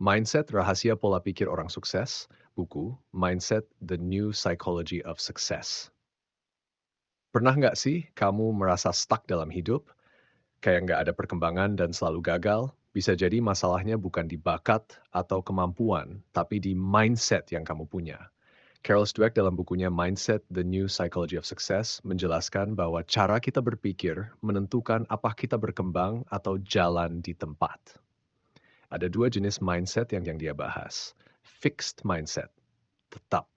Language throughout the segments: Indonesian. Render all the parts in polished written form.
Mindset Rahasia Pola Pikir Orang Sukses, buku Mindset The New Psychology of Success. Pernah nggak sih kamu merasa stuck dalam hidup? Kayak nggak ada perkembangan dan selalu gagal? Bisa jadi masalahnya bukan di bakat atau kemampuan, tapi di mindset yang kamu punya. Carol Dweck dalam bukunya Mindset The New Psychology of Success menjelaskan bahwa cara kita berpikir menentukan apa kita berkembang atau jalan di tempat. Ada dua jenis mindset yang dia bahas. Fixed mindset, tetap.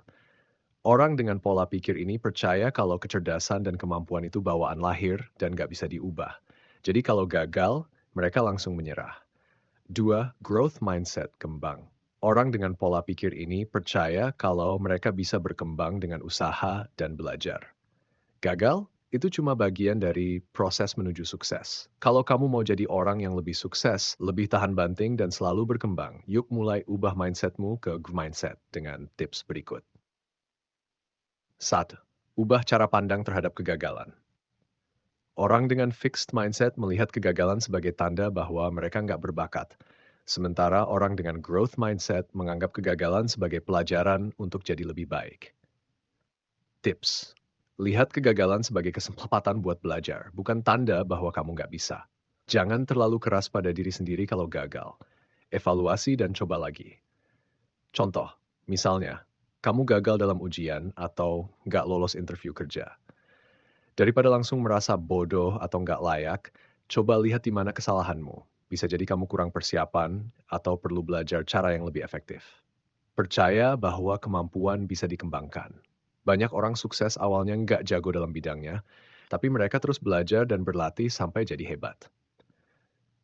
Orang dengan pola pikir ini percaya kalau kecerdasan dan kemampuan itu bawaan lahir dan nggak bisa diubah. Jadi kalau gagal, mereka langsung menyerah. Dua, growth mindset, kembang. Orang dengan pola pikir ini percaya kalau mereka bisa berkembang dengan usaha dan belajar. Gagal? Itu cuma bagian dari proses menuju sukses. Kalau kamu mau jadi orang yang lebih sukses, lebih tahan banting, dan selalu berkembang, yuk mulai ubah mindsetmu ke growth mindset dengan tips berikut. 1. Ubah cara pandang terhadap kegagalan. Orang dengan fixed mindset melihat kegagalan sebagai tanda bahwa mereka nggak berbakat. Sementara orang dengan growth mindset menganggap kegagalan sebagai pelajaran untuk jadi lebih baik. Tips. Lihat kegagalan sebagai kesempatan buat belajar, bukan tanda bahwa kamu nggak bisa. Jangan terlalu keras pada diri sendiri kalau gagal. Evaluasi dan coba lagi. Contoh, misalnya, kamu gagal dalam ujian atau nggak lolos interview kerja. Daripada langsung merasa bodoh atau nggak layak, coba lihat di mana kesalahanmu. Bisa jadi kamu kurang persiapan atau perlu belajar cara yang lebih efektif. Percaya bahwa kemampuan bisa dikembangkan. Banyak orang sukses awalnya nggak jago dalam bidangnya, tapi mereka terus belajar dan berlatih sampai jadi hebat.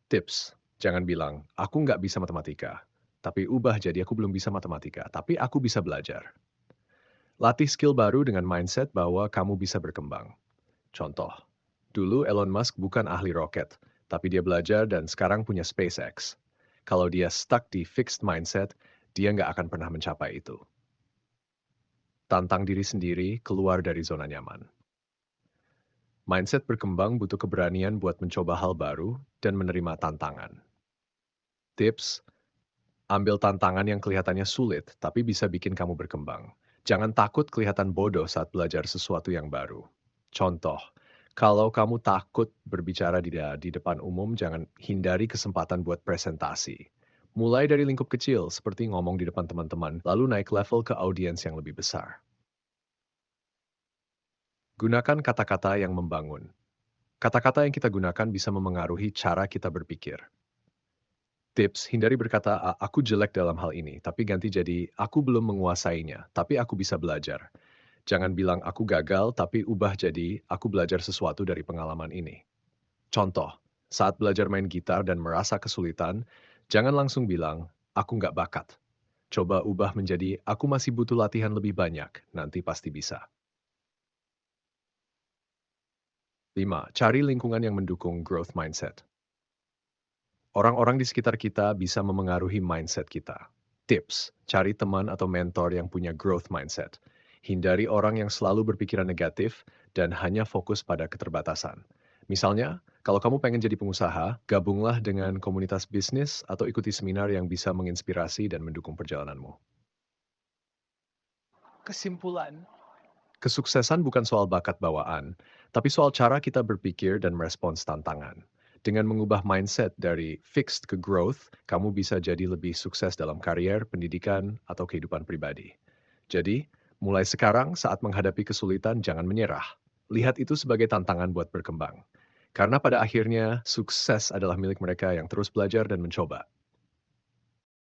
Tips, jangan bilang, aku nggak bisa matematika. Tapi ubah jadi aku belum bisa matematika, tapi aku bisa belajar. Latih skill baru dengan mindset bahwa kamu bisa berkembang. Contoh, dulu Elon Musk bukan ahli roket, tapi dia belajar dan sekarang punya SpaceX. Kalau dia stuck di fixed mindset, dia nggak akan pernah mencapai itu. Tantang diri sendiri keluar dari zona nyaman. Mindset berkembang butuh keberanian buat mencoba hal baru dan menerima tantangan. Tips, ambil tantangan yang kelihatannya sulit, tapi bisa bikin kamu berkembang. Jangan takut kelihatan bodoh saat belajar sesuatu yang baru. Contoh, kalau kamu takut berbicara di depan umum, jangan hindari kesempatan buat presentasi. Mulai dari lingkup kecil, seperti ngomong di depan teman-teman, lalu naik level ke audiens yang lebih besar. Gunakan kata-kata yang membangun. Kata-kata yang kita gunakan bisa memengaruhi cara kita berpikir. Tips, hindari berkata, Aku jelek dalam hal ini, tapi ganti jadi, aku belum menguasainya, tapi aku bisa belajar. Jangan bilang aku gagal, tapi ubah jadi aku belajar sesuatu dari pengalaman ini. Contoh, saat belajar main gitar dan merasa kesulitan, jangan langsung bilang, aku nggak bakat. Coba ubah menjadi, aku masih butuh latihan lebih banyak, nanti pasti bisa. 5. Cari lingkungan yang mendukung growth mindset. Orang-orang di sekitar kita bisa memengaruhi mindset kita. Tips, cari teman atau mentor yang punya growth mindset. Hindari orang yang selalu berpikiran negatif dan hanya fokus pada keterbatasan. Misalnya, kalau kamu pengen jadi pengusaha, gabunglah dengan komunitas bisnis atau ikuti seminar yang bisa menginspirasi dan mendukung perjalananmu. Kesimpulan, Kesuksesan bukan soal bakat bawaan, tapi soal cara kita berpikir dan merespons tantangan. Dengan mengubah mindset dari fixed ke growth, kamu bisa jadi lebih sukses dalam karier, pendidikan, atau kehidupan pribadi. Jadi, mulai sekarang saat menghadapi kesulitan jangan menyerah. Lihat itu sebagai tantangan buat berkembang. Karena pada akhirnya, sukses adalah milik mereka yang terus belajar dan mencoba.